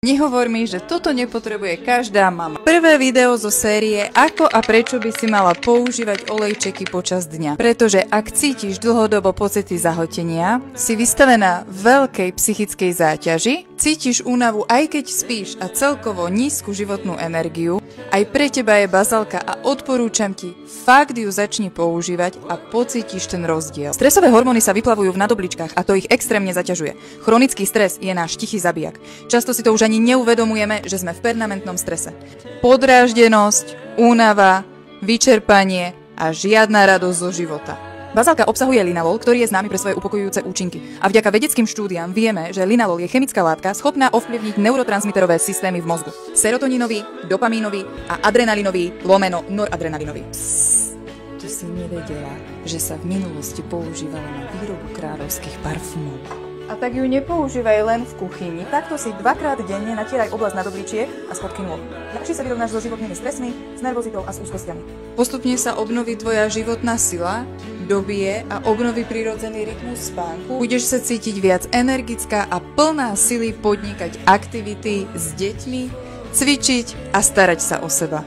Nehovor mi, že toto nepotrebuje každá mama. Prvé video zo série Ako a prečo by si mala používať olejčeky počas dňa. Pretože ak cítiš dlhodobo pocity zahotenia, si vystavená veľkej psychickej záťaži, cítiš únavu aj keď spíš a celkovo nízku životnú energiu, aj pre teba je bazálka a odporúčam ti, fakt ju začni používať a pocítiš ten rozdiel. Stresové hormóny sa vyplavujú v nadobličkách a to ich extrémne zaťažuje. Chronický stres je náš tichý zabijak. Často si to už ani neuvedomujeme, že sme v permanentnom strese. Podráždenosť, únava, vyčerpanie a žiadna radosť zo života. Bazálka obsahuje linalol, ktorý je známy pre svoje upokojujúce účinky. A vďaka vedeckým štúdiám vieme, že linalol je chemická látka schopná ovplyvniť neurotransmiterové systémy v mozgu. Serotonínový, dopamínový a adrenalinový lomeno noradrenalinový. To si nevedela, že sa v minulosti používalo na výrobu kráľovských parfumov. A tak ju nepoužívaj len v kuchyni. Takto si 2-krát denne natieraj oblasť nadobličiek a spodky nôh. Ľahšie sa vyrovnáš so životnými stresmi, s nervozitou a s úzkostiami. Postupne sa obnoví tvoja životná sila, dobije a obnoví prirodzený rytmus spánku. Budeš sa cítiť viac energická a plná sily podnikať aktivity s deťmi, cvičiť a starať sa o seba.